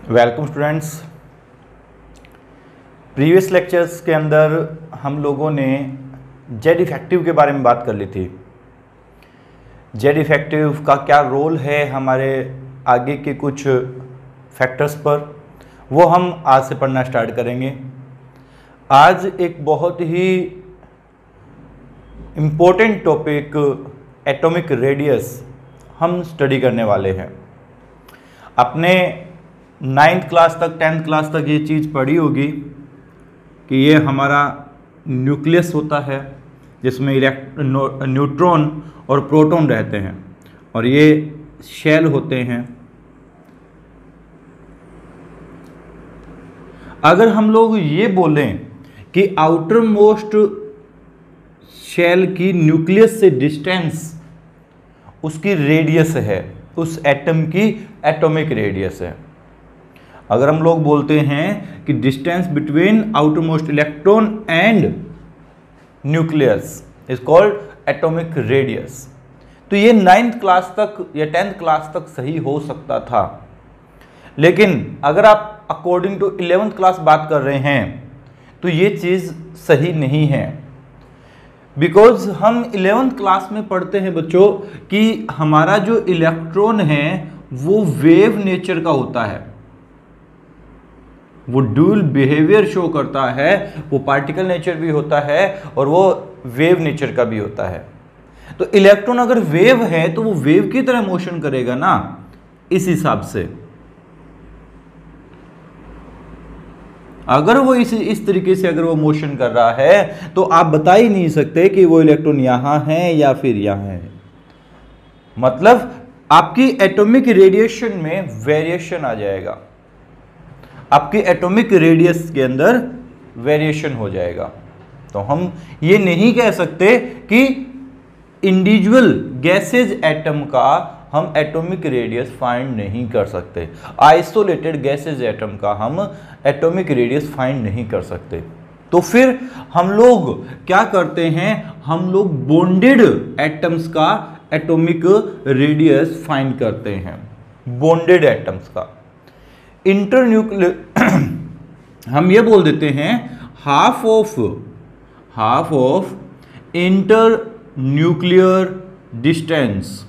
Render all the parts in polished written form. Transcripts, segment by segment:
Welcome students. Previous lectures के अंदर हम लोगों ने जेड इफेक्टिव के बारे में बात कर ली थी। जेड इफेक्टिव का क्या रोल है हमारे आगे के कुछ फैक्टर्स पर, वो हम आज से पढ़ना स्टार्ट करेंगे। आज एक बहुत ही इम्पोर्टेंट टॉपिक एटॉमिक रेडियस हम स्टडी करने वाले हैं। अपने 9th क्लास तक 10th क्लास तक ये चीज़ पढ़ी होगी कि ये हमारा न्यूक्लियस होता है जिसमें न्यूट्रॉन और प्रोटॉन रहते हैं और ये शेल होते हैं। अगर हम लोग ये बोलें कि आउटर मोस्ट शेल की न्यूक्लियस से डिस्टेंस उसकी रेडियस है, उस एटम की एटॉमिक रेडियस है। अगर हम लोग बोलते हैं कि distance between outer most electron and nucleus is called atomic radius, तो ये 9th क्लास तक या 10th क्लास तक सही हो सकता था। लेकिन अगर आप अकॉर्डिंग टू 11th क्लास बात कर रहे हैं तो ये चीज़ सही नहीं है। बिकॉज हम 11th क्लास में पढ़ते हैं बच्चों कि हमारा जो इलेक्ट्रॉन है वो वेव नेचर का होता है, वो ड्यूल बिहेवियर शो करता है, वो पार्टिकल नेचर भी होता है और वो वेव नेचर का भी होता है। तो इलेक्ट्रॉन अगर वेव है तो वो वेव की तरह मोशन करेगा ना, इस हिसाब से। अगर वो इस तरीके से अगर वो मोशन कर रहा है तो आप बता ही नहीं सकते कि वो इलेक्ट्रॉन यहां है या फिर यहां है। मतलब आपकी एटॉमिक रेडिएशन में वेरिएशन आ जाएगा, आपकी एटॉमिक रेडियस के अंदर वेरिएशन हो जाएगा। तो हम ये नहीं कह सकते कि इंडिविजुअल गैसेज एटम का हम एटॉमिक रेडियस फाइंड नहीं कर सकते, आइसोलेटेड गैसेज एटम का हम एटॉमिक रेडियस फाइंड नहीं कर सकते। तो फिर हम लोग क्या करते हैं, हम लोग बॉन्डेड एटम्स का एटॉमिक रेडियस फाइंड करते हैं। बॉन्डेड एटम्स का इंटरन्यूक्लियर हम ये बोल देते हैं half of inter nuclear distance.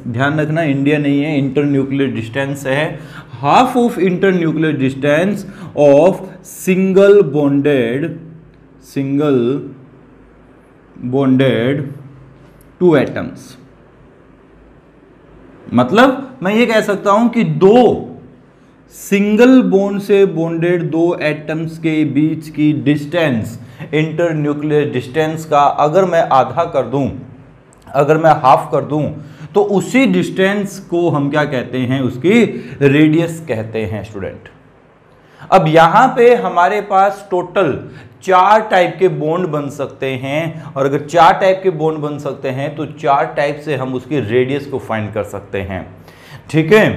ध्यान रखना, इंडिया नहीं है, इंटर न्यूक्लियर डिस्टेंस है। Half of inter nuclear distance of single bonded two atoms. मतलब मैं ये कह सकता हूं कि दो सिंगल बॉन्ड से बॉन्डेड दो एटम्स के बीच की डिस्टेंस, इंटर न्यूक्लियर डिस्टेंस का अगर मैं आधा कर दूं, अगर मैं हाफ कर दूं, तो उसी डिस्टेंस को हम क्या कहते हैं, उसकी रेडियस कहते हैं स्टूडेंट। अब यहां पे हमारे पास टोटल 4 टाइप के बॉन्ड बन सकते हैं और अगर 4 टाइप के बॉन्ड बन सकते हैं तो 4 टाइप से हम उसकी रेडियस को फाइंड कर सकते हैं। ठीक है,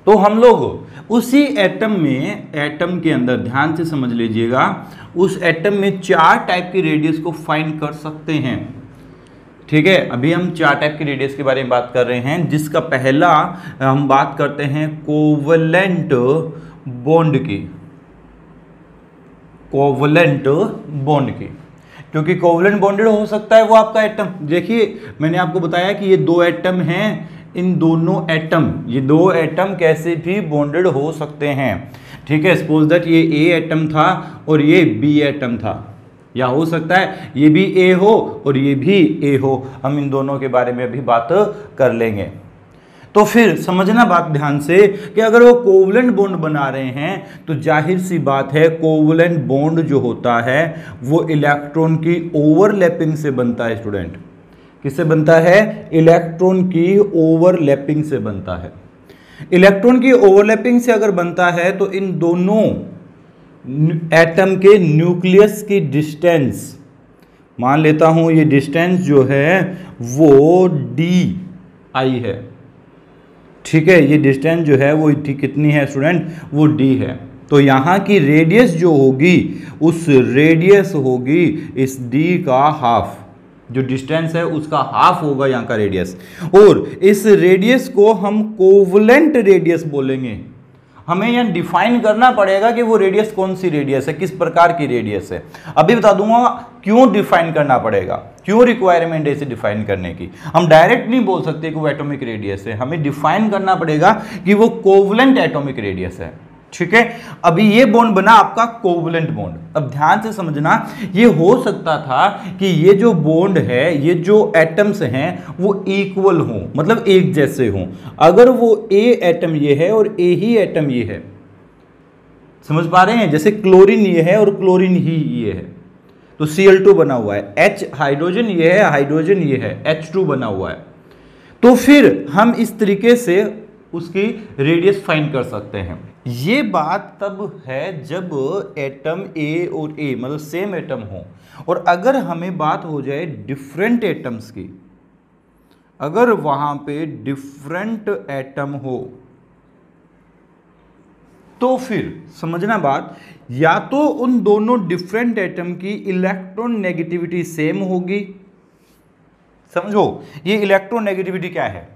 तो हम लोग उसी एटम में, एटम के अंदर ध्यान से समझ लीजिएगा, उस एटम में 4 टाइप की रेडियस को फाइंड कर सकते हैं। ठीक है, अभी हम 4 टाइप की रेडियस के बारे में बात कर रहे हैं, जिसका पहला हम बात करते हैं कोवलेंट बॉन्ड की। कोवलेंट बॉन्ड की, क्योंकि कोवलेंट बॉन्डेड हो सकता है वो आपका एटम। देखिए मैंने आपको बताया कि ये 2 एटम हैं, इन दोनों एटम, ये 2 एटम कैसे भी बॉन्डेड हो सकते हैं। ठीक है, सपोज दैट ये ए एटम था और ये बी एटम था, या हो सकता है ये भी ए हो और ये भी ए हो। हम इन दोनों के बारे में अभी बात कर लेंगे। तो फिर समझना बात ध्यान से कि अगर वो कोवलेंट बॉन्ड बना रहे हैं तो जाहिर सी बात है कोवलेंट बॉन्ड जो होता है वो इलेक्ट्रॉन की ओवरलैपिंग से बनता है स्टूडेंट। किससे बनता है? इलेक्ट्रॉन की ओवरलैपिंग से बनता है। इलेक्ट्रॉन की ओवरलैपिंग से अगर बनता है तो इन दोनों एटम के न्यूक्लियस की डिस्टेंस, मान लेता हूं ये डिस्टेंस जो है वो डी आई है। ठीक है, ये डिस्टेंस जो है वो कितनी है स्टूडेंट? वो डी है। तो यहाँ की रेडियस जो होगी उस रेडियस होगी इस डी का हाफ। जो डिस्टेंस है उसका हाफ होगा यहाँ का रेडियस, और इस रेडियस को हम कोवलेंट रेडियस बोलेंगे। हमें यहाँ डिफाइन करना पड़ेगा कि वो रेडियस कौन सी रेडियस है, किस प्रकार की रेडियस है। अभी बता दूंगा क्यों डिफाइन करना पड़ेगा, क्यों रिक्वायरमेंट है इसे डिफाइन करने की। हम डायरेक्ट नहीं बोल सकते कि वो एटॉमिक रेडियस है, हमें डिफाइन करना पड़ेगा कि वो कोवलेंट एटॉमिक रेडियस है। ठीक है, अभी ये बॉन्ड बना आपका कोवलेंट बॉन्ड। अब ध्यान से समझना, ये हो सकता था कि ये जो बॉन्ड है, ये जो एटम्स हैं वो इक्वल हों, मतलब एक जैसे हों। अगर वो ए एटम ये है और ए ही एटम ये है, समझ पा रहे हैं, जैसे क्लोरीन ये है और क्लोरीन ही ये है, तो Cl2 बना हुआ है, H हाइड्रोजन ये है, हाइड्रोजन ये है, H2 बना हुआ है। तो फिर हम इस तरीके से उसकी रेडियस फाइंड कर सकते हैं। ये बात तब है जब एटम ए और ए मतलब सेम एटम हो, और अगर हमें बात हो जाए डिफरेंट एटम्स की, अगर वहां पे डिफरेंट एटम हो, तो फिर समझना बात, या तो उन दोनों डिफरेंट एटम की इलेक्ट्रॉन नेगेटिविटी सेम होगी। समझो ये इलेक्ट्रॉन नेगेटिविटी क्या है,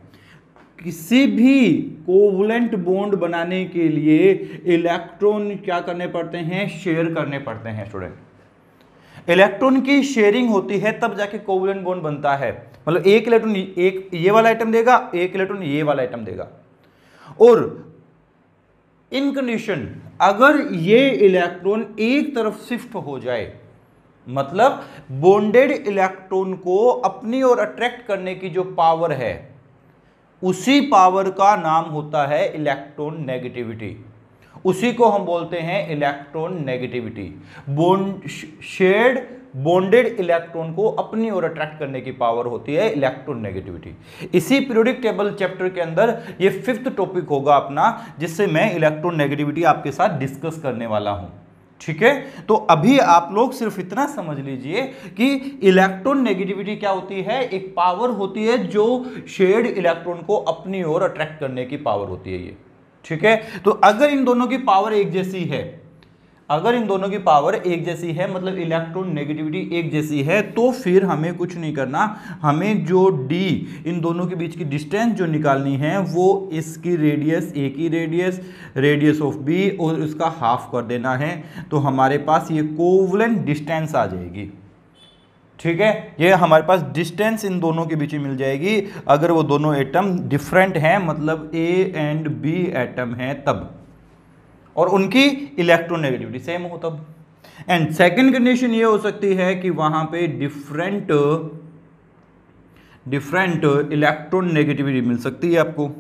किसी भी कोवलेंट बॉन्ड बनाने के लिए इलेक्ट्रॉन क्या करने पड़ते हैं, शेयर करने पड़ते हैं स्टूडेंट। इलेक्ट्रॉन की शेयरिंग होती है तब जाके कोवलेंट बॉन्ड बनता है, मतलब एक इलेक्ट्रॉन एक ये वाला आइटम देगा, एक इलेक्ट्रॉन ये वाला आइटम देगा। और इन कंडीशन अगर ये इलेक्ट्रॉन एक तरफ शिफ्ट हो जाए, मतलब बॉन्डेड इलेक्ट्रॉन को अपनी ओर अट्रैक्ट करने की जो पावर है, उसी पावर का नाम होता है इलेक्ट्रॉन नेगेटिविटी। उसी को हम बोलते हैं electron negativity. Shared bonded electron को अपनी ओर अट्रैक्ट करने की पावर होती है इलेक्ट्रॉन नेगेटिविटी। इसी पीरियोडिक टेबल चैप्टर के अंदर ये 5th टॉपिक होगा अपना, जिससे मैं इलेक्ट्रॉन नेगेटिविटी आपके साथ डिस्कस करने वाला हूं। ठीक है, तो अभी आप लोग सिर्फ इतना समझ लीजिए कि इलेक्ट्रॉन नेगेटिविटी क्या होती है, एक पावर होती है जो शेयर्ड इलेक्ट्रॉन को अपनी ओर अट्रैक्ट करने की पावर होती है ये। ठीक है, तो अगर इन दोनों की पावर एक जैसी है, अगर इन दोनों की पावर एक जैसी है, मतलब इलेक्ट्रॉन नेगेटिविटी एक जैसी है, तो फिर हमें कुछ नहीं करना, हमें जो डी इन दोनों के बीच की डिस्टेंस जो निकालनी है वो इसकी रेडियस, ए की रेडियस, रेडियस ऑफ बी और इसका हाफ कर देना है, तो हमारे पास ये कोवलेंट डिस्टेंस आ जाएगी। ठीक है, ये हमारे पास डिस्टेंस इन दोनों के बीच में मिल जाएगी अगर वो दोनों एटम डिफरेंट हैं, मतलब ए एंड बी एटम हैं तब, और उनकी इलेक्ट्रॉन नेगेटिविटी सेम हो तब। एंड सेकंड कंडीशन ये हो सकती है कि वहां पे डिफरेंट इलेक्ट्रॉन नेगेटिविटी मिल सकती है आपको।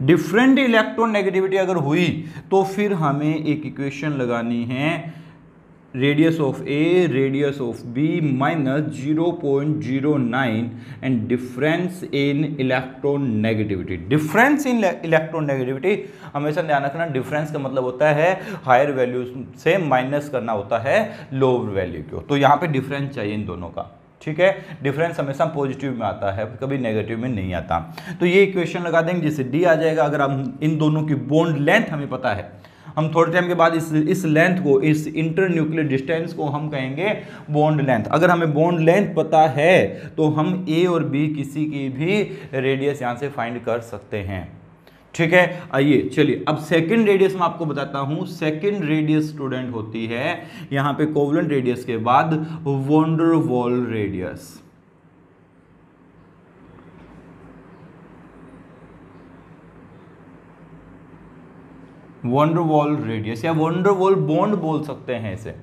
डिफरेंट इलेक्ट्रॉन नेगेटिविटी अगर हुई तो फिर हमें एक इक्वेशन लगानी है, radius of A radius of B minus 0.09 and difference in electron negativity. Difference in electron negativity हमेशा ध्यान रखना, डिफरेंस का मतलब होता है हायर वैल्यू से माइनस करना होता है लोअर वैल्यू को, तो यहाँ पे डिफरेंस चाहिए इन दोनों का। ठीक है, डिफरेंस हमेशा पॉजिटिव में आता है, कभी नेगेटिव में नहीं आता। तो ये इक्वेशन लगा देंगे जिससे डी आ जाएगा। अगर हम इन दोनों की बॉन्ड लेंथ हमें पता है, हम थोड़े टाइम के बाद इस लेंथ को, इस इंटरन्यूक्लियर डिस्टेंस को हम कहेंगे बॉन्ड लेंथ। अगर हमें बॉन्ड लेंथ पता है तो हम ए और बी किसी की भी रेडियस यहाँ से फाइंड कर सकते हैं। ठीक है, आइए चलिए अब सेकंड रेडियस मैं आपको बताता हूं। सेकंड रेडियस स्टूडेंट होती है यहाँ पे कोवलेंट रेडियस के बाद van der Waal radius. Van der Waal radius या वॉन डेर वाल बॉन्ड बोल सकते हैं इसे।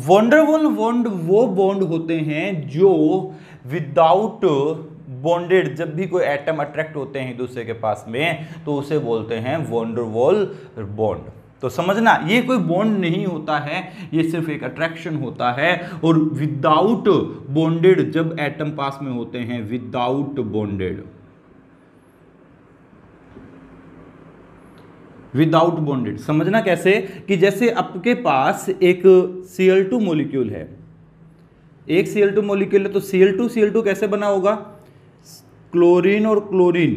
वॉन डेर वाल बॉन्ड वो बॉन्ड होते हैं जो विदाउट बॉन्डेड, जब भी कोई एटम अट्रैक्ट होते हैं दूसरे के पास में तो उसे बोलते हैं वॉन डेर वाल बॉन्ड। तो समझना, ये कोई बॉन्ड नहीं होता है, ये सिर्फ एक अट्रैक्शन होता है। और विदाउट बॉन्डेड जब एटम पास में होते हैं, विदाउट बॉन्डेड, विदाउट बॉन्डेड समझना कैसे, कि जैसे आपके पास एक Cl2 मॉलिक्यूल है, एक Cl2 मॉलिक्यूल है, तो Cl2 कैसे बना होगा, क्लोरीन और क्लोरीन।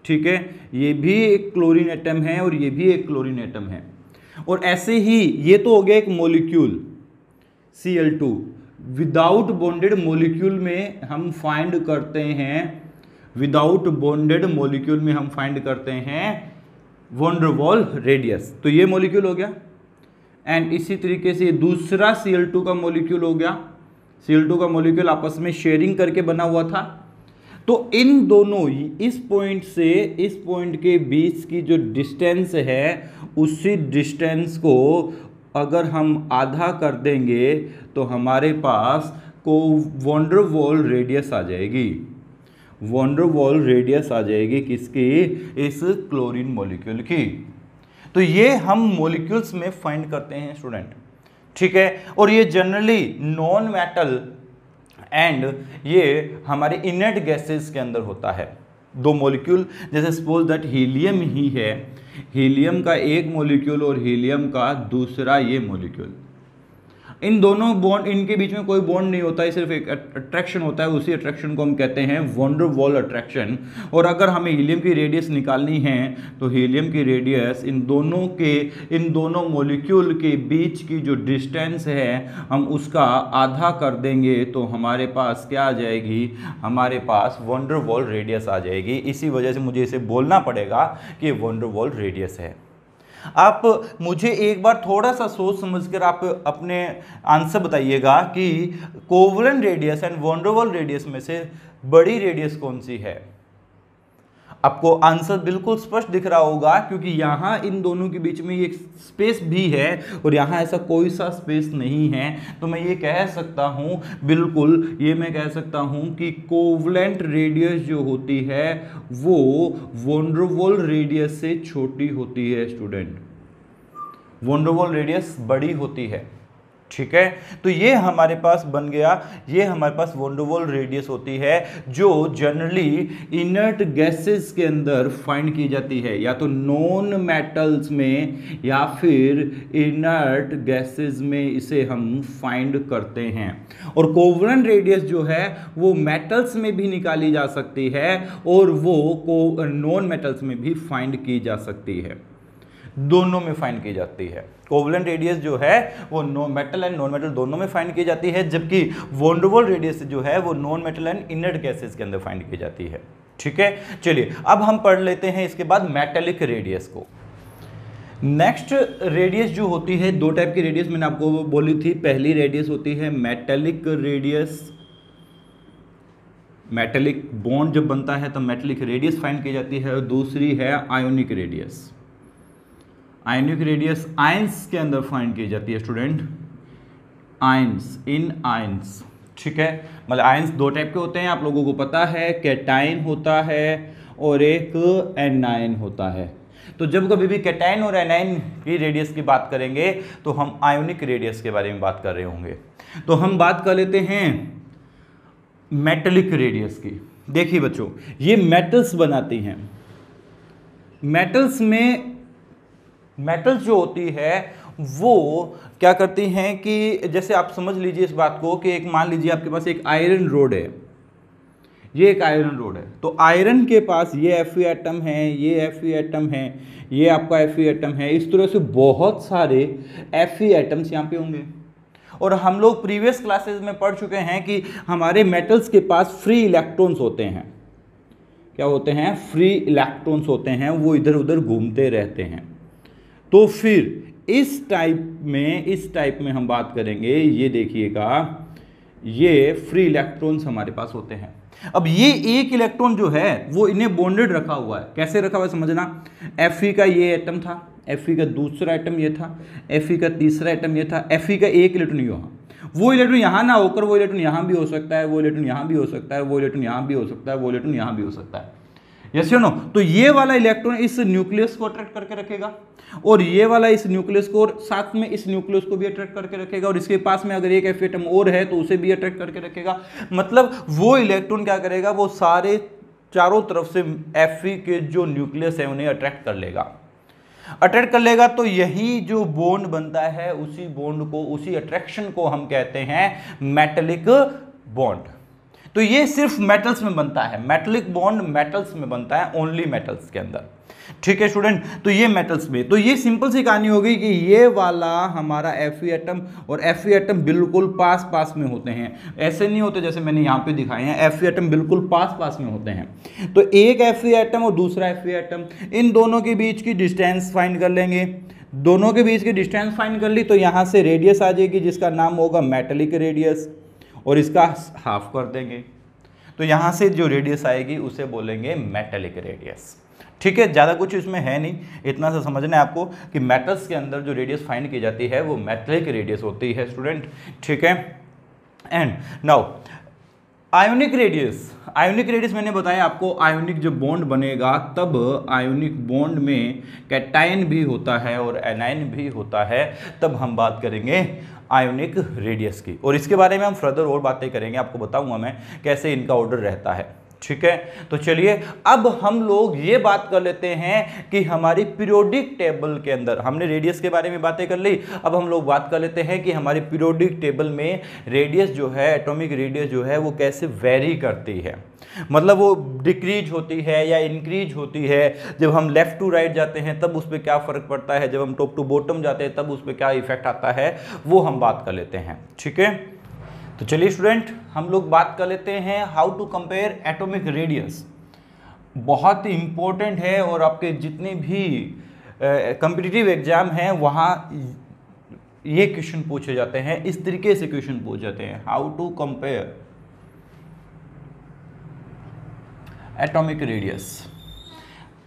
ठीक है, ये भी एक क्लोरीन एटम है और ये भी एक क्लोरीन एटम है। और ऐसे ही ये तो हो गया एक molecule Cl2 without bonded molecule में हम फाइंड करते हैं, विदाउट बॉन्डेड मॉलिक्यूल में हम फाइंड करते हैं वॉन डेर वाल रेडियस। तो ये मॉलिक्यूल हो गया, एंड इसी तरीके से दूसरा Cl2 का मॉलिक्यूल हो गया। Cl2 का मॉलिक्यूल आपस में शेयरिंग करके बना हुआ था। तो इन दोनों, इस पॉइंट से इस पॉइंट के बीच की जो डिस्टेंस है, उसी डिस्टेंस को अगर हम आधा कर देंगे तो हमारे पास को वॉन डेर वाल रेडियस आ जाएगी। वॉन डेर वाल रेडियस आ जाएगी किसकी? इस क्लोरीन मॉलिक्यूल की। तो ये हम मॉलिक्यूल्स में फाइंड करते हैं स्टूडेंट, ठीक है। और ये जनरली नॉन मेटल एंड ये हमारे इनर्ट गैसेस के अंदर होता है। दो मॉलिक्यूल, जैसे सपोज दैट हीलियम ही है, हीलियम का एक मॉलिक्यूल और हीलियम का दूसरा ये मॉलिक्यूल, इन दोनों बॉन्ड, इनके बीच में कोई बॉन्ड नहीं होता है, सिर्फ एक अट्रैक्शन होता है। उसी अट्रैक्शन को हम कहते हैं वॉन डेर वाल अट्रैक्शन। और अगर हमें हीलियम की रेडियस निकालनी है तो हीलियम की रेडियस इन दोनों मॉलिक्यूल के बीच की जो डिस्टेंस है हम उसका आधा कर देंगे तो हमारे पास क्या आ जाएगी? हमारे पास वॉन डेर वाल रेडियस आ जाएगी। इसी वजह से मुझे इसे बोलना पड़ेगा कि वॉन डेर वाल रेडियस है। आप मुझे एक बार थोड़ा सा सोच समझकर आप अपने आंसर बताइएगा कि covalent radius and van der Waal radius में से बड़ी रेडियस कौन सी है? आपको आंसर बिल्कुल स्पष्ट दिख रहा होगा, क्योंकि यहां इन दोनों के बीच में एक स्पेस भी है और यहां ऐसा कोई सा स्पेस नहीं है। तो मैं ये कह सकता हूं, बिल्कुल ये मैं कह सकता हूं कि कोवलेंट रेडियस जो होती है वो वॉन डेर वाल रेडियस से छोटी होती है student. Van der Waal radius बड़ी होती है, ठीक है। तो ये हमारे पास बन गया, ये हमारे पास वॉन डेर वाल रेडियस होती है जो जनरली इनर्ट गैसेस के अंदर फाइंड की जाती है, या तो नॉन मेटल्स में या फिर इनर्ट गैसेस में इसे हम फाइंड करते हैं। और कोवलेंट रेडियस जो है वो मेटल्स में भी निकाली जा सकती है और वो नॉन मेटल्स में भी फाइंड की जा सकती है, दोनों में फाइंड की जाती है। कोवलेंट रेडियस जो है वो मेटल एंड नॉन मेटल दोनों में फाइंड की जाती है, जबकि वॉन डेर वाल रेडियस जो है वो non metal and inert gases के अंदर फाइंड की जाती है, ठीक है। चलिए अब हम पढ़ लेते हैं इसके बाद मेटेलिक रेडियस को। नेक्स्ट रेडियस जो होती है, दो टाइप की रेडियस मैंने आपको बोली थी। पहली रेडियस होती है मेटेलिक रेडियस, मेटेलिक बॉन्ड जब बनता है तो मेटेलिक रेडियस फाइंड की जाती है। और दूसरी है ionic radius. Ionic radius ions के अंदर फाइंड की जाती है स्टूडेंट, आयंस, इन आयंस, ठीक है। मतलब आयंस दो टाइप के होते हैं, आप लोगों को पता है, कैटाइन होता है और एक एनायन होता है। तो जब कभी भी कैटाइन और एनायन की रेडियस की बात करेंगे तो हम आयोनिक रेडियस के बारे में बात कर रहे होंगे। तो हम बात कर लेते हैं मेटेलिक रेडियस की। देखिए बच्चों, ये मेटल्स बनाती हैं। मेटल्स में, मेटल्स जो होती है वो क्या करती हैं कि जैसे आप समझ लीजिए इस बात को कि एक मान लीजिए आपके पास एक आयरन रोड है, ये एक आयरन रोड है। तो आयरन के पास ये Fe एटम है, ये Fe एटम है, ये आपका Fe एटम है। इस तरह से बहुत सारे Fe एटम्स यहाँ पे होंगे। और हम लोग प्रीवियस क्लासेस में पढ़ चुके हैं कि हमारे मेटल्स के पास फ्री इलेक्ट्रॉन्स होते हैं। क्या होते हैं? फ्री इलेक्ट्रॉन्स होते हैं, वो इधर उधर घूमते रहते हैं। तो फिर इस टाइप में हम बात करेंगे, ये देखिएगा, ये फ्री इलेक्ट्रॉन्स हमारे पास होते हैं। अब ये एक इलेक्ट्रॉन जो है वो इन्हें बॉन्डेड रखा हुआ है। कैसे रखा हुआ है समझना, Fe का ये एटम था, Fe का दूसरा एटम ये था, Fe का तीसरा एटम ये था, Fe का एक इलेक्ट्रॉन यहाँ, वो इलेक्ट्रॉन यहाँ ना होकर वो इलेक्ट्रॉन यहाँ भी हो सकता है, वो इलेक्ट्रॉन यहाँ भी हो सकता है, वो इलेक्ट्रॉन यहाँ भी हो सकता है, वो इलेक्ट्रॉन यहाँ भी हो सकता है। यस या नो? तो ये वाला इलेक्ट्रॉन इस न्यूक्लियस को अट्रैक्ट करके रखेगा और ये वाला इस न्यूक्लियस को, और साथ में इस न्यूक्लियस को भी अट्रैक्ट करके रखेगा, और इसके पास में अगर एक Fe एटम और है तो उसे भी अट्रैक्ट करके रखेगा। मतलब वो इलेक्ट्रॉन क्या करेगा, वो सारे चारों तरफ से Fe के जो न्यूक्लियस है उन्हें अट्रैक्ट कर लेगा। अट्रैक्ट कर लेगा तो यही जो बॉन्ड बनता है, उसी बॉन्ड को, उसी अट्रैक्शन को हम कहते हैं मेटेलिक बॉन्ड। तो ये सिर्फ मेटल्स में बनता है, मेटेलिक बॉन्ड मेटल्स में बनता है, ओनली मेटल्स के अंदर। ठीक है स्टूडेंट, तो ये मेटल्स में, तो ये सिंपल सी कहानी हो गई कि ये वाला हमारा Fe एटम और Fe एटम बिल्कुल पास पास में होते हैं, ऐसे नहीं होते जैसे मैंने यहाँ पे दिखाए हैं, Fe एटम बिल्कुल पास पास में होते हैं। तो एक Fe एटम और दूसरा Fe एटम, इन दोनों के बीच की डिस्टेंस फाइंड कर लेंगे। दोनों के बीच की डिस्टेंस फाइंड कर ली तो यहाँ से रेडियस आ जाएगी जिसका नाम होगा मेटेलिक रेडियस, और इसका हाफ कर देंगे, तो यहाँ से जो रेडियस आएगी उसे बोलेंगे मेटेलिक रेडियस। ठीक है, ज़्यादा कुछ इसमें है नहीं, इतना सा समझना है आपको कि मेटल्स के अंदर जो रेडियस फाइंड की जाती है वो मेटेलिक रेडियस होती है स्टूडेंट। ठीक है, and now ionic radius, ionic radius मैंने बताया आपको, आयोनिक जब बॉन्ड बनेगा तब आयोनिक बॉन्ड में कैटायन भी होता है और एनायन भी होता है, तब हम बात करेंगे आयोनिक रेडियस की, और इसके बारे में हम फर्दर और बातें करेंगे, आपको बताऊंगा मैं कैसे इनका ऑर्डर रहता है। ठीक है, तो चलिए अब हम लोग ये बात कर लेते हैं कि हमारी पीरियोडिक टेबल के अंदर, हमने रेडियस के बारे में बातें कर ली, अब हम लोग बात कर लेते हैं कि हमारी पीरियोडिक टेबल में रेडियस जो है, एटॉमिक रेडियस जो है वो कैसे वेरी करती है, मतलब वो डिक्रीज होती है या इंक्रीज होती है, जब हम लेफ्ट टू राइट जाते हैं तब उस पर क्या फर्क पड़ता है, जब हम टॉप टू बॉटम जाते हैं तब उस पर क्या इफेक्ट आता है, वो हम बात कर लेते हैं। ठीक है, तो चलिए स्टूडेंट हम लोग बात कर लेते हैं how to compare atomic radius. बहुत ही इंपॉर्टेंट है और आपके जितने भी कॉम्पिटिटिव एग्जाम हैं वहाँ ये क्वेश्चन पूछे जाते हैं, इस तरीके से क्वेश्चन पूछे जाते हैं, how to compare atomic radius.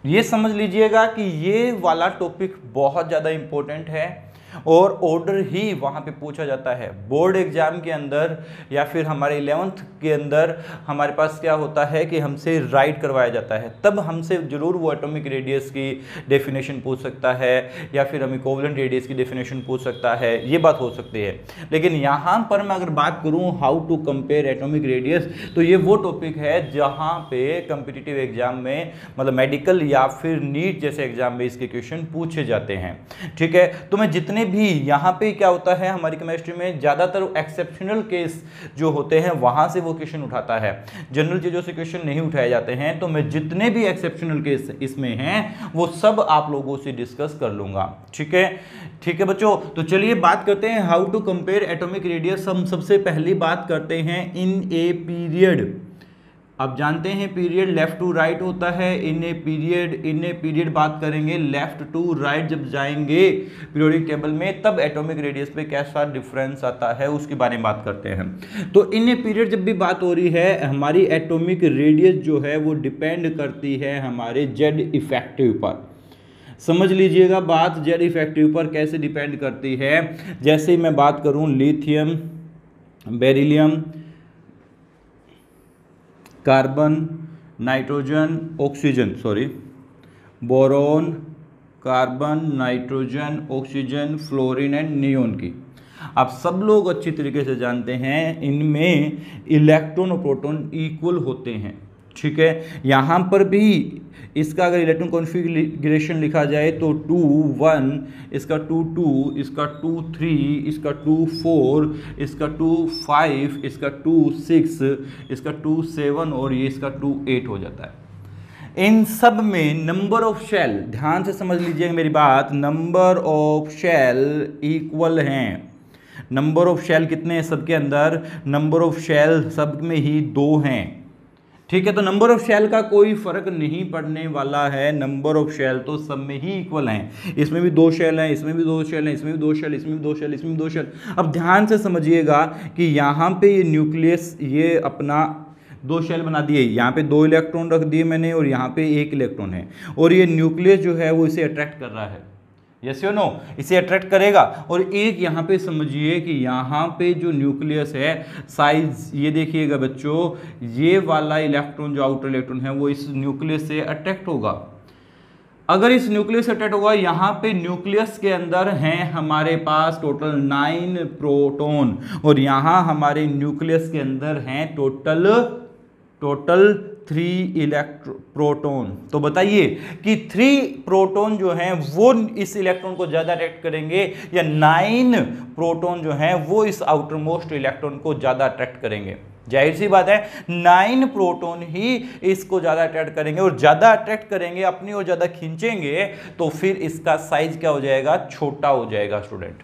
ये समझ लीजिएगा कि ये वाला टॉपिक बहुत ज़्यादा इंपॉर्टेंट है और ऑर्डर ही वहाँ पे पूछा जाता है। बोर्ड एग्जाम के अंदर या फिर हमारे 11th के अंदर हमारे पास क्या होता है कि हमसे राइट करवाया जाता है, तब हमसे ज़रूर वो एटॉमिक रेडियस की डेफिनेशन पूछ सकता है या फिर हमें कोवलेंट रेडियस की डेफिनेशन पूछ सकता है, ये बात हो सकती है। लेकिन यहाँ पर मैं अगर बात करूँ how to compare atomic radius, तो ये वो टॉपिक है जहाँ पे कम्पिटिटिव एग्जाम में, मतलब मेडिकल या फिर नीट जैसे एग्जाम में इसके क्वेश्चन पूछे जाते हैं। ठीक है, तो मैं जितने भी यहाँ पे क्या होता है हमारी केमिस्ट्री में ज़्यादातर एक्सेप्शनल केस जो होते हैं वहाँ से वो क्वेश्चन उठाता है, जनरल चीज़ों से क्वेश्चन नहीं उठाए जाते हैं। तो मैं जितने भी एक्सेप्शनल केस इसमें हैं वो सब आप लोगों से डिस्कस कर लूँगा। ठीक है, ठीक है बच्चों, तो चलिए बात करते हैं how to compare atomic radius. हम सबसे पहली बात करते हैं इन ए पीरियड। अब जानते हैं पीरियड लेफ्ट टू राइट होता है, इन ए पीरियड बात करेंगे लेफ्ट टू राइट जब जाएंगे पीरियोडिक टेबल में तब एटॉमिक रेडियस पे कैसा डिफरेंस आता है उसके बारे में बात करते हैं। तो इन ए पीरियड जब भी बात हो रही है, हमारी एटॉमिक रेडियस जो है वो डिपेंड करती है हमारे जेड इफेक्टिव पर। समझ लीजिएगा बात, जेड इफेक्टिव पर कैसे डिपेंड करती है। जैसे मैं बात करूं lithium, beryllium, carbon, nitrogen, oxygen, boron, carbon, nitrogen, oxygen, fluorine and neon की, आप सब लोग अच्छी तरीके से जानते हैं इनमें इलेक्ट्रॉन और प्रोटॉन इक्वल होते हैं। ठीक है, यहाँ पर भी इसका अगर इलेक्ट्रॉन कॉन्फ़िगरेशन लिखा जाए तो 2 1, इसका 2 2, इसका 2 3, इसका 2 4, इसका 2 5, इसका 2 6, इसका 2 7 और ये इसका 2 8 हो जाता है। इन सब में नंबर ऑफ शेल, ध्यान से समझ लीजिएगा मेरी बात, नंबर ऑफ शेल इक्वल हैं। नंबर ऑफ शेल कितने हैं सबके अंदर? नंबर ऑफ शेल सब में ही 2 हैं। ठीक है, तो नंबर ऑफ शेल का कोई फर्क नहीं पड़ने वाला है, नंबर ऑफ शेल तो सब में ही इक्वल हैं। इसमें भी 2 शेल हैं, इसमें भी 2 शेल हैं, इसमें भी 2 शेल, इसमें भी 2 शेल, इसमें भी 2 शेल। अब ध्यान से समझिएगा कि यहाँ पे ये न्यूक्लियस ये अपना 2 शेल बना दिए, यहाँ पे 2 इलेक्ट्रॉन रख दिए मैंने और यहाँ पे 1 इलेक्ट्रॉन है, और ये न्यूक्लियस जो है वो इसे अट्रैक्ट कर रहा है। यस या नो, इसे अट्रैक्ट करेगा। और एक यहाँ पे समझिए कि यहाँ पे जो न्यूक्लियस है साइज, ये देखिएगा बच्चों, ये वाला इलेक्ट्रॉन जो आउटर इलेक्ट्रॉन है वो इस न्यूक्लियस से अट्रैक्ट होगा। अगर इस न्यूक्लियस से अट्रैक्ट होगा, यहाँ पे न्यूक्लियस के अंदर हैं हमारे पास टोटल 9 प्रोटॉन और यहाँ हमारे न्यूक्लियस के अंदर हैं टोटल 3 प्रोटॉन। तो बताइए कि 3 प्रोटॉन जो हैं वो इस इलेक्ट्रॉन को ज़्यादा अट्रैक्ट करेंगे या 9 प्रोटॉन जो हैं वो इस आउटर मोस्ट इलेक्ट्रॉन को ज़्यादा अट्रैक्ट करेंगे? जाहिर सी बात है 9 प्रोटॉन ही इसको ज़्यादा अट्रैक्ट करेंगे, और ज़्यादा अट्रैक्ट करेंगे अपनी ओर ज़्यादा खींचेंगे तो फिर इसका साइज क्या हो जाएगा, छोटा हो जाएगा स्टूडेंट।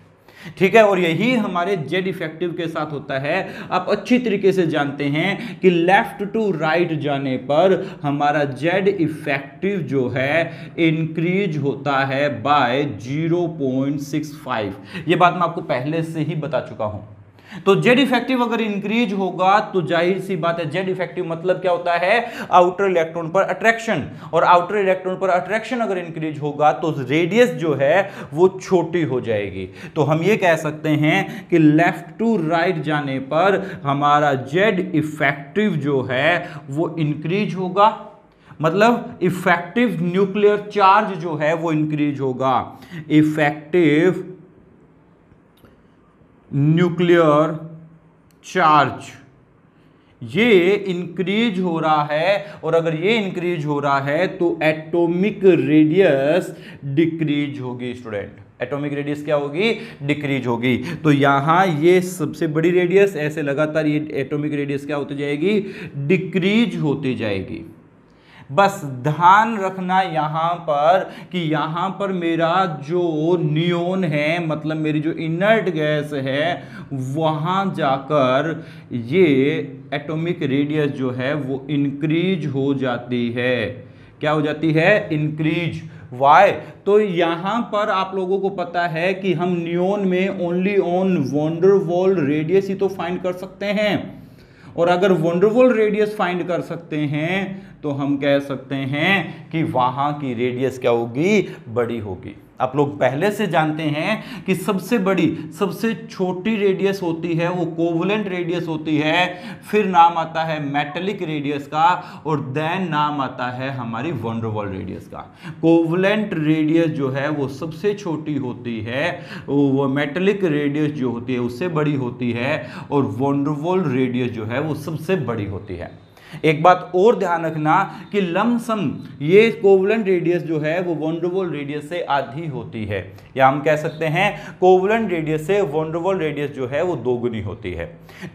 ठीक है, और यही हमारे जेड इफेक्टिव के साथ होता है। आप अच्छी तरीके से जानते हैं कि लेफ्ट टू राइट जाने पर हमारा जेड इफेक्टिव जो है इंक्रीज होता है बाय 0.65। ये बात मैं आपको पहले से ही बता चुका हूं। तो जेड इफेक्टिव अगर इंक्रीज होगा तो जाहिर सी बात है, जेड इफेक्टिव मतलब क्या होता है, आउटर इलेक्ट्रॉन पर अट्रैक्शन, और आउटर इलेक्ट्रॉन पर अट्रैक्शन अगर इंक्रीज होगा तो रेडियस जो है वो छोटी हो जाएगी। तो हम ये कह सकते हैं कि लेफ्ट टू राइट जाने पर हमारा जेड इफेक्टिव जो है वो इंक्रीज होगा, मतलब इफेक्टिव न्यूक्लियर चार्ज जो है वो इंक्रीज होगा। इफेक्टिव न्यूक्लियर चार्ज ये इंक्रीज हो रहा है, और अगर ये इंक्रीज हो रहा है तो एटॉमिक रेडियस डिक्रीज होगी स्टूडेंट। एटॉमिक रेडियस क्या होगी, डिक्रीज होगी। तो यहां ये सबसे बड़ी रेडियस ऐसे लगातार ये एटॉमिक रेडियस क्या होती जाएगी, डिक्रीज होती जाएगी। बस ध्यान रखना यहां पर कि यहां पर मेरा जो नियोन है, मतलब मेरी जो इनर्ट गैस है, वहां जाकर ये एटॉमिक रेडियस जो है वो इंक्रीज हो जाती है। क्या हो जाती है, इंक्रीज। वाई? तो यहां पर आप लोगों को पता है कि हम नियोन में only on van der Waals radius ही तो फाइंड कर सकते हैं, और अगर van der Waals radius find कर सकते हैं तो हम कह सकते हैं कि वहां की रेडियस क्या होगी, बड़ी होगी। आप लोग पहले से जानते हैं कि सबसे बड़ी सबसे छोटी रेडियस होती है वो कोवलेंट रेडियस होती है, फिर नाम आता है मेटेलिक रेडियस का, और देन नाम आता है हमारी वॉन डेर वाल्स रेडियस का। कोवलेंट रेडियस जो है वो सबसे छोटी होती है, वो मेटेलिक रेडियस जो होती है उससे बड़ी होती है, और वॉन डेर वाल्स रेडियस जो है वो सबसे बड़ी होती है। एक बात और ध्यान रखना कि लमसम ये कोवलेंट रेडियस जो है वो वॉन डेर वाल्स रेडियस से आधी होती है, या हम कह सकते हैं कोवलेंट रेडियस से वॉन डेर वाल्स रेडियस जो है वो दोगुनी होती है।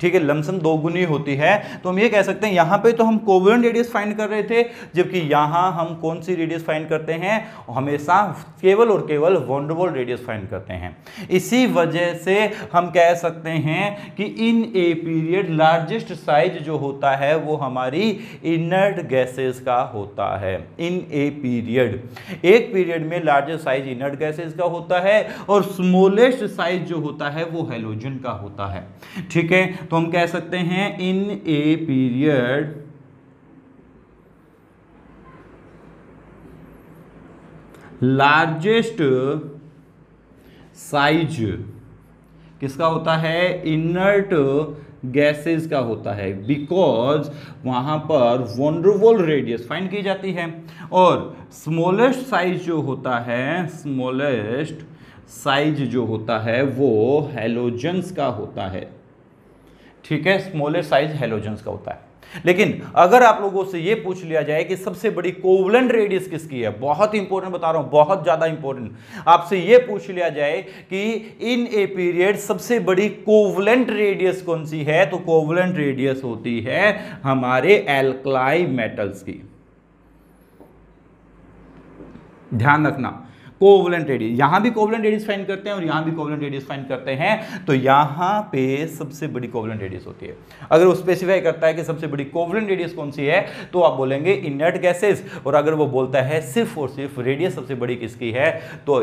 ठीक है, लमसम दोगुनी होती है। तो हम ये कह सकते हैं यहां पे तो हम कोवलेंट रेडियस फाइंड कर रहे थे, जबकि यहां हम कौन सी रेडियस फाइंड करते हैं, हमेशा केवल और केवल van der Waals radius find करते हैं। इसी वजह से हम कह सकते हैं कि इन ए पीरियड लार्जेस्ट साइज जो होता है वो हमारी इनर्ट गैसेस का होता है। इन ए पीरियड, एक पीरियड में लार्जेस्ट साइज इनर्ट गैसेस का होता है, और स्मॉलेस्ट साइज जो होता है वो हैलोजन का होता है। ठीक है, तो हम कह सकते हैं इन ए पीरियड लार्जेस्ट साइज किसका होता है, इनर्ट गैसेस का होता है, बिकॉज वहां पर van der Waals radius find की जाती है। और स्मॉलेस्ट साइज जो होता है, स्मॉलेस्ट साइज जो होता है वो हैलोजन्स का होता है। ठीक है, स्मॉलेस्ट साइज हैलोजन्स का होता है। लेकिन अगर आप लोगों से यह पूछ लिया जाए कि सबसे बड़ी कोवलेंट रेडियस किसकी है, बहुत इंपॉर्टेंट बता रहा हूं, बहुत ज्यादा इंपॉर्टेंट, आपसे यह पूछ लिया जाए कि इन ए पीरियड सबसे बड़ी कोवलेंट रेडियस कौन सी है, तो कोवलेंट रेडियस होती है हमारे एल्कलाई मेटल्स की। ध्यान रखना, कोवलेंट रेडियस, यहां भी कोवलेंट रेडियस फाइंड करते हैं और यहां भी कोवलेंट रेडियस फाइंड करते हैं, तो यहां पे सबसे बड़ी कोवलेंट रेडियस होती है। अगर वो स्पेसिफाई करता है कि सबसे बड़ी कोवलेंट रेडियस कौन सी है, तो आप बोलेंगे इनर्ट गैसेस, और अगर वो बोलता है सिर्फ और सिर्फ रेडियस सबसे बड़ी किसकी है, तो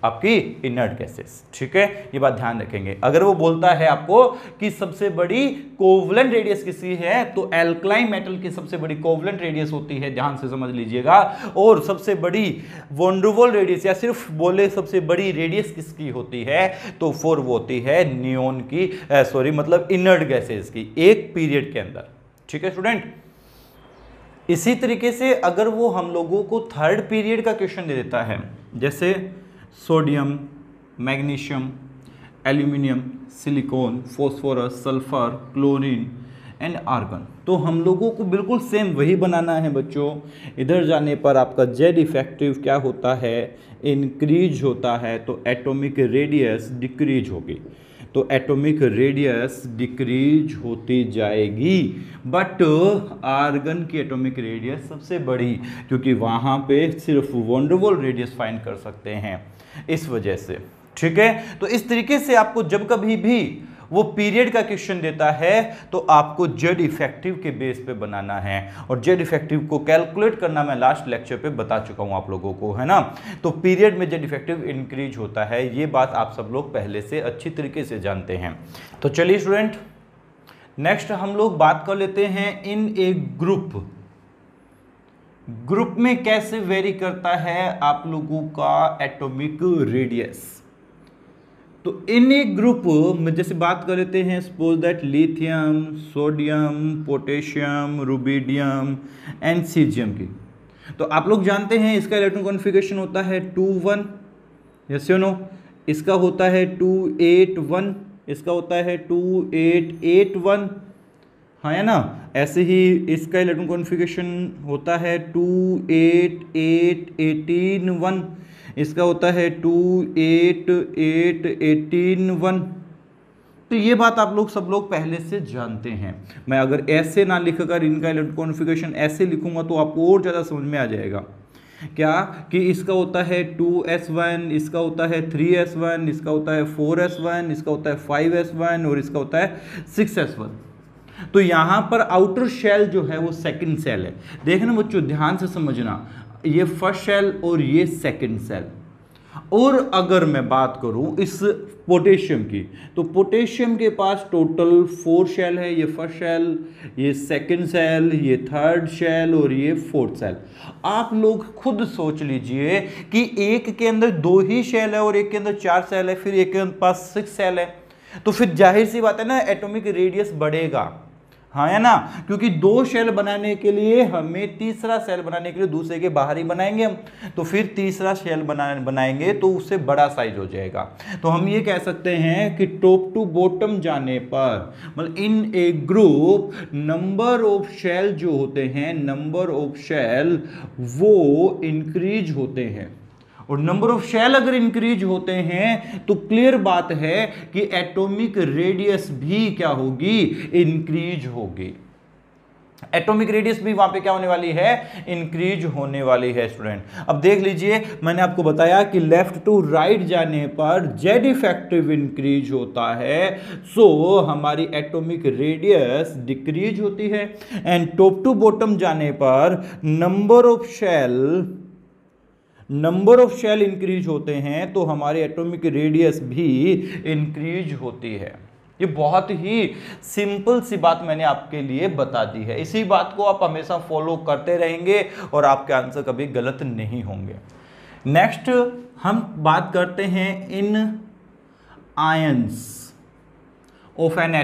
आपकी इनर्ट गैसेस। ठीक है, ये बात ध्यान रखेंगे। अगर वो बोलता है आपको कि सबसे बड़ी कोवलेंट रेडियस किसकी है, तो एल्कलाइन मेटल की सबसे बड़ी कोवलेंट रेडियस होती है, ध्यान से समझ लीजिएगा। और सबसे बड़ी वॉन डेर वाल्स रेडियस, या सिर्फ बोले सबसे बड़ी रेडियस किसकी होती है, तो फोर वो होती है नियोन की, सॉरी मतलब इनर्ट गैसेस की, एक पीरियड के अंदर। ठीक है स्टूडेंट, इसी तरीके से अगर वो हम लोगों को थर्ड पीरियड का क्वेश्चन दे देता है, जैसे sodium, magnesium, aluminium, silicon, phosphorus, sulphur, chlorine and argon, तो हम लोगों को बिल्कुल सेम वही बनाना है बच्चों। इधर जाने पर आपका जेड इफेक्टिव क्या होता है, इंक्रीज होता है, तो एटॉमिक रेडियस डिक्रीज होगी। तो एटॉमिक रेडियस डिक्रीज होती जाएगी, बट आर्गन की एटॉमिक रेडियस सबसे बड़ी, क्योंकि वहाँ पे सिर्फ van der Waals radius find कर सकते हैं, इस वजह से। ठीक है, तो इस तरीके से आपको जब कभी भी वो पीरियड का क्वेश्चन देता है तो आपको जेड इफेक्टिव के बेस पे बनाना है, और जेड इफेक्टिव को कैलकुलेट करना मैं लास्ट लेक्चर पे बता चुका हूं आप लोगों को, है ना। तो पीरियड में जेड इफेक्टिव इंक्रीज होता है, ये बात आप सब लोग पहले से अच्छी तरीके से जानते हैं। तो चलिए स्टूडेंट, नेक्स्ट हम लोग बात कर लेते हैं इन ए ग्रुप में कैसे वेरी करता है आप लोगों का एटॉमिक रेडियस। तो इन एक ग्रुप में जैसे बात कर लेते हैं, suppose that lithium, sodium, potassium, rubidium and caesium की, तो आप लोग जानते हैं इसका इलेक्ट्रॉन कॉन्फ़िगरेशन होता है 2-1, यस या नो। इसका होता है 2-8-1, इसका होता है 2-8-8-1, हाँ है ना। ऐसे ही इसका इलेक्ट्रॉन कॉन्फ़िगरेशन होता है 2-8-8-18-1, इसका होता है 2-8-8-18-1। तो ये बात आप लोग सब लोग पहले से जानते हैं। मैं अगर ऐसे ना लिखकर इनका इलेक्ट्रॉन कॉन्फ़िगरेशन ऐसे लिखूंगा तो आपको और ज़्यादा समझ में आ जाएगा। क्या कि इसका होता है 2s1, इसका होता है 3s1, इसका होता है 4s1, इसका होता है 5s1 और इसका होता है 6s1। तो यहां पर आउटर शेल जो है वो सेकंड सेल है। देखना बच्चों, ध्यान से समझना, ये फर्स्ट सेल और ये सेकंड सेल। और अगर मैं बात करूं इस पोटेशियम की, तो पोटेशियम के पास टोटल 4 शेल है। ये फर्स्ट शेल, ये सेकंड सेल, ये थर्ड शेल और ये फोर्थ सेल। आप लोग खुद सोच लीजिए कि एक के अंदर 2 ही शेल है और एक के अंदर 4 सेल है, फिर एक के पास 6 सेल है, तो फिर जाहिर सी बात है ना, एटॉमिक रेडियस बढ़ेगा, हाँ है ना। क्योंकि 2 शेल बनाने के लिए हमें तीसरा सेल बनाने के लिए दूसरे के बाहर ही बनाएंगे हम, तो फिर तीसरा शेल बनाएंगे तो उससे बड़ा साइज हो जाएगा। तो हम ये कह सकते हैं कि टॉप टू बॉटम जाने पर, मतलब इन ए ग्रुप नंबर ऑफ शेल जो होते हैं, नंबर ऑफ शेल वो इंक्रीज होते हैं। और नंबर ऑफ शेल अगर इंक्रीज होते हैं तो क्लियर बात है कि एटॉमिक रेडियस भी क्या होगी, इंक्रीज होगी। एटॉमिक रेडियस भी वहां पे क्या होने वाली है, इंक्रीज होने वाली है स्टूडेंट। अब देख लीजिए, मैंने आपको बताया कि लेफ्ट टू राइट जाने पर जेड इफेक्टिव इंक्रीज होता है, सो हमारी एटॉमिक रेडियस डिक्रीज होती है। एंड टॉप टू बॉटम जाने पर नंबर ऑफ शेल इंक्रीज होते हैं तो हमारी एटॉमिक रेडियस भी इंक्रीज होती है। ये बहुत ही सिंपल सी बात मैंने आपके लिए बता दी है। इसी बात को आप हमेशा फॉलो करते रहेंगे और आपके आंसर कभी गलत नहीं होंगे। नेक्स्ट हम बात करते हैं इन आयंस ऑफ एन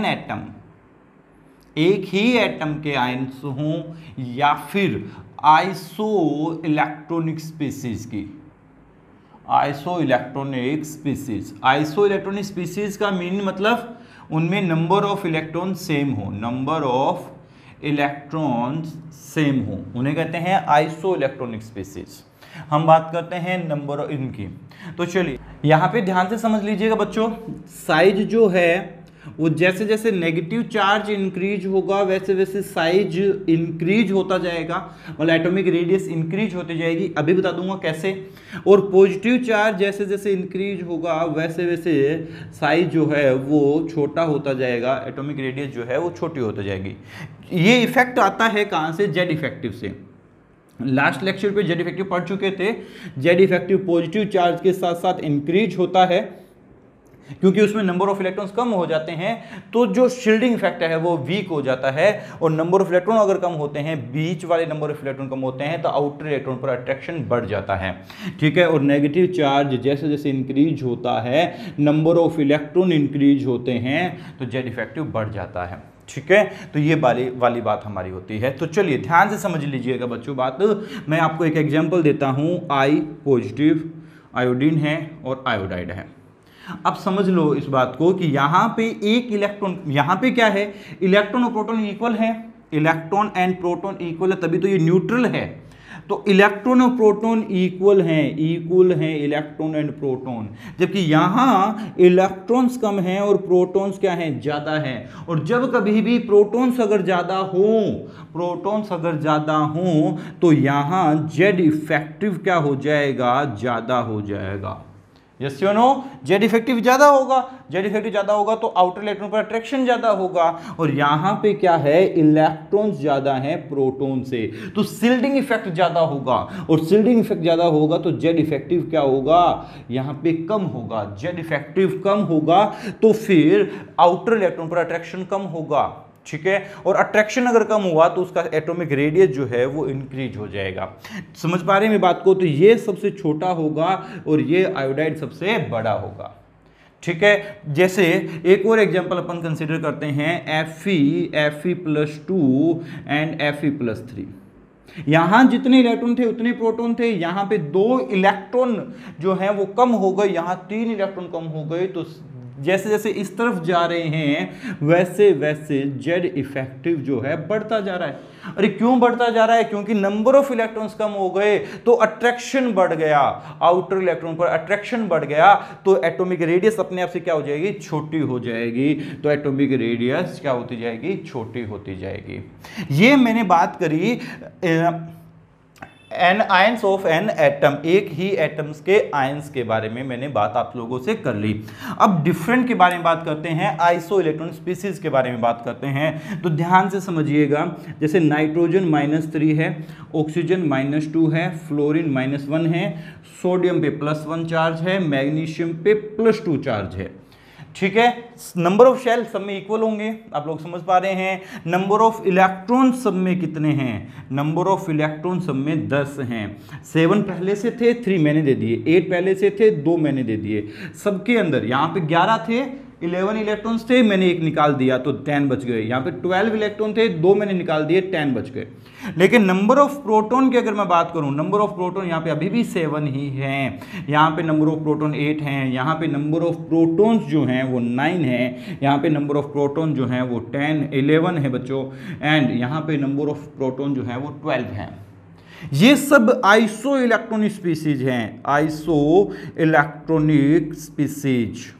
एटम, एक ही एटम के आयंस हों या फिर आइसो इलेक्ट्रॉनिक स्पीसीज की। आइसो इलेक्ट्रॉनिक स्पीसीज का मीनिंग मतलब उनमें नंबर ऑफ इलेक्ट्रॉन सेम हो, उन्हें कहते हैं आइसो इलेक्ट्रॉनिक स्पीसीज। हम बात करते हैं नंबर ऑफ इनकी। तो चलिए यहां पे ध्यान से समझ लीजिएगा बच्चों, साइज जो है वो जैसे जैसे नेगेटिव चार्ज इंक्रीज होगा वैसे वैसे साइज इंक्रीज होता जाएगा, मतलब एटॉमिक रेडियस इंक्रीज होती जाएगी। अभी बता दूंगा कैसे। और पॉजिटिव चार्ज जैसे जैसे इंक्रीज होगा वैसे वैसे साइज जो है वो छोटा होता जाएगा, एटॉमिक रेडियस जो है वो छोटी होती जाएगी। ये इफेक्ट आता है कहाँ से, जेड इफेक्टिव से। लास्ट लेक्चर पे जेड इफेक्टिव पढ़ चुके थे। जेड इफेक्टिव पॉजिटिव चार्ज के साथ साथ इंक्रीज होता है, क्योंकि उसमें नंबर ऑफ इलेक्ट्रॉन्स कम हो जाते हैं तो जो शील्डिंग इफेक्ट है वो वीक हो जाता है। और नंबर ऑफ इलेक्ट्रॉन अगर कम होते हैं, बीच वाले नंबर ऑफ इलेक्ट्रॉन कम होते हैं, तो आउटर इलेक्ट्रॉन पर अट्रैक्शन बढ़ जाता है। ठीक है। और नेगेटिव चार्ज जैसे जैसे इंक्रीज होता है, नंबर ऑफ इलेक्ट्रॉन इंक्रीज होते हैं, तो जेड इफेक्टिव बढ़ जाता है। ठीक है। तो ये वाली बात हमारी होती है। तो चलिए ध्यान से समझ लीजिएगा बच्चों बात। मैं आपको एक एग्जाम्पल देता हूँ। आई पॉजिटिव आयोडीन है और आयोडाइड है। अब समझ लो इस बात को कि यहां पे एक इलेक्ट्रॉन, यहां पे क्या है, इलेक्ट्रॉन और प्रोटॉन इक्वल है, इलेक्ट्रॉन एंड प्रोटॉन इक्वल है, तभी तो ये न्यूट्रल है। तो इलेक्ट्रॉन और प्रोटॉन इक्वल हैं इलेक्ट्रॉन एंड प्रोटॉन, जबकि यहां इलेक्ट्रॉन्स कम हैं और प्रोटॉन्स क्या हैं, ज्यादा हैं। और जब कभी भी प्रोटॉन्स अगर ज्यादा हो तो यहां जेड इफेक्टिव क्या हो जाएगा, ज्यादा हो जाएगा। यस या नो, जेड इफेक्टिव ज्यादा होगा तो आउटर इलेक्ट्रॉन पर अट्रैक्शन ज्यादा होगा, और यहां पे क्या है, इलेक्ट्रॉन्स ज्यादा हैं प्रोटॉन से, तो शिल्डिंग इफेक्ट ज्यादा होगा, और शिल्डिंग इफेक्ट ज्यादा होगा तो जेड इफेक्टिव क्या होगा, यहां पे कम होगा। जेड इफेक्टिव कम होगा तो फिर आउटर इलेक्ट्रॉन पर अट्रैक्शन कम होगा, ठीक है। और अट्रैक्शन अगर कम हुआ तो उसका एटॉमिक रेडियस जो है वो इंक्रीज हो जाएगा। समझ पा रहे हैं मेरी बात को? तो ये सबसे छोटा होगा और ये आयोडाइड सबसे बड़ा होगा, ठीक है। जैसे एक और एग्जांपल अपन कंसीडर करते हैं, Fe+2 एंड Fe+3। यहां जितने इलेक्ट्रॉन थे उतने प्रोटॉन थे, यहां पे 2 इलेक्ट्रॉन जो है वो कम हो गए, यहां 3 इलेक्ट्रॉन कम हो गए। तो जैसे जैसे इस तरफ जा रहे हैं वैसे वैसे जेड इफेक्टिव जो है बढ़ता जा रहा है। अरे क्यों बढ़ता जा रहा है? क्योंकि नंबर ऑफ इलेक्ट्रॉन्स कम हो गए तो अट्रैक्शन बढ़ गया, आउटर इलेक्ट्रॉन पर अट्रैक्शन बढ़ गया, तो एटॉमिक रेडियस अपने आप से क्या हो जाएगी, छोटी हो जाएगी। तो एटॉमिक रेडियस क्या होती जाएगी, छोटी होती जाएगी। ये मैंने बात करी anions of an atom, एक ही एटम्स के आयंस के बारे में मैंने बात आप लोगों से कर ली। अब डिफरेंट के बारे में बात करते हैं, आइसो इलेक्ट्रॉन स्पीसीज के बारे में बात करते हैं। तो ध्यान से समझिएगा, जैसे नाइट्रोजन -3 है, ऑक्सीजन -2 है, फ्लोरीन -1 है, सोडियम पे +1 चार्ज है, मैग्नीशियम पे +2 चार्ज है, ठीक है। नंबर ऑफ शेल सब में इक्वल होंगे, आप लोग समझ पा रहे हैं। नंबर ऑफ इलेक्ट्रॉन सब में कितने हैं, नंबर ऑफ इलेक्ट्रॉन सब में 10 हैं। 7 पहले से थे, 3 मैंने दे दिए, 8 पहले से थे, 2 मैंने दे दिए। सबके अंदर यहाँ पे 11 थे, 11 इलेक्ट्रॉन्स थे, मैंने एक निकाल दिया तो 10 बच गए। यहाँ पे 12 इलेक्ट्रॉन थे, 2 मैंने निकाल दिए, 10 बच गए। लेकिन नंबर ऑफ प्रोटॉन की अगर मैं बात करूं, नंबर ऑफ प्रोटॉन यहाँ पे अभी भी 7 ही हैं। यहाँ पे नंबर ऑफ प्रोटॉन 8 हैं, यहाँ पे नंबर ऑफ प्रोटॉन्स जो हैं वो 9 हैं, यहाँ पे नंबर ऑफ प्रोटॉन जो हैं वो 11 है बच्चों, एंड यहाँ पे नंबर ऑफ प्रोटॉन जो है वो 12 हैं। ये सब आइसो इलेक्ट्रॉनिक स्पीसीज हैं, iso electronic species.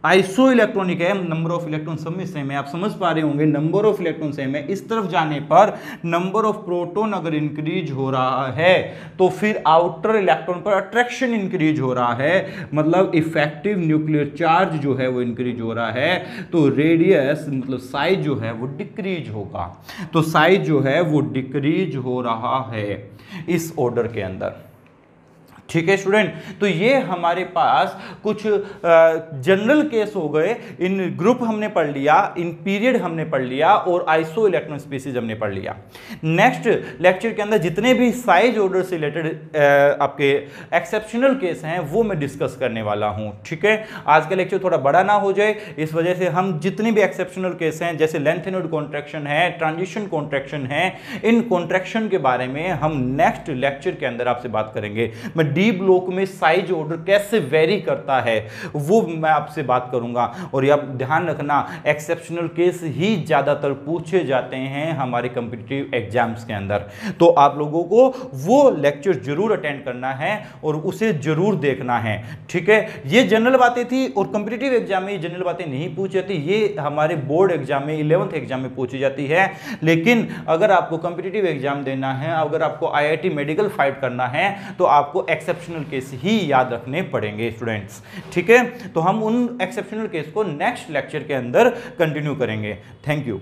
Iso electronic है, नंबर ऑफ इलेक्ट्रॉन सब में सेम है, आप समझ पा रहे होंगे, नंबर ऑफ इलेक्ट्रॉन सेम है। इस तरफ जाने पर नंबर ऑफ प्रोटॉन अगर इंक्रीज हो रहा है तो फिर आउटर इलेक्ट्रॉन पर अट्रैक्शन इंक्रीज हो रहा है, मतलब इफेक्टिव न्यूक्लियर चार्ज जो है वो इंक्रीज हो रहा है, तो रेडियस मतलब साइज जो है वो डिक्रीज होगा। तो साइज जो है वो डिक्रीज हो रहा है इस ऑर्डर के अंदर, ठीक है स्टूडेंट। तो ये हमारे पास कुछ जनरल केस हो गए, इन ग्रुप हमने पढ़ लिया, इन पीरियड हमने पढ़ लिया, और आइसो इलेक्ट्रॉन स्पीसीज हमने पढ़ लिया। नेक्स्ट लेक्चर के अंदर जितने भी साइज ऑर्डर से रिलेटेड आपके एक्सेप्शनल केस हैं वो मैं डिस्कस करने वाला हूं, ठीक है। आज का लेक्चर थोड़ा बड़ा ना हो जाए, इस वजह से हम जितने भी एक्सेप्शनल केस हैं, जैसे लेंथेनोइड कॉन्ट्रैक्शन है, ट्रांजिशन कॉन्ट्रैक्शन है, इन कॉन्ट्रैक्शन के बारे में हम नेक्स्ट लेक्चर के अंदर आपसे बात करेंगे। मैं डी ब्लॉक में साइज ऑर्डर कैसे वेरी करता है वो मैं आपसे बात करूंगा। और ये आप ध्यान रखना, एक्सेप्शनल केस ही ज्यादातर पूछे जाते हैं हमारे कॉम्पिटिटिव एग्जाम्स के अंदर, तो आप लोगों को वो लेक्चर जरूर अटेंड करना है और उसे जरूर देखना है, ठीक है। ये जनरल बातें थी और कॉम्पिटिटिव एग्जाम में ये जनरल बातें नहीं पूछी जाती, ये हमारे बोर्ड एग्जाम में 11th एग्जाम में पूछी जाती है। लेकिन अगर आपको कॉम्पिटिटिव एग्जाम देना है, अगर आपको IIT मेडिकल फाइट करना है, तो आपको एक्सेप्शनल केस ही याद रखने पड़ेंगे स्टूडेंट्स, ठीक है। तो हम उन एक्सेप्शनल केस को नेक्स्ट लेक्चर के अंदर कंटिन्यू करेंगे। Thank you.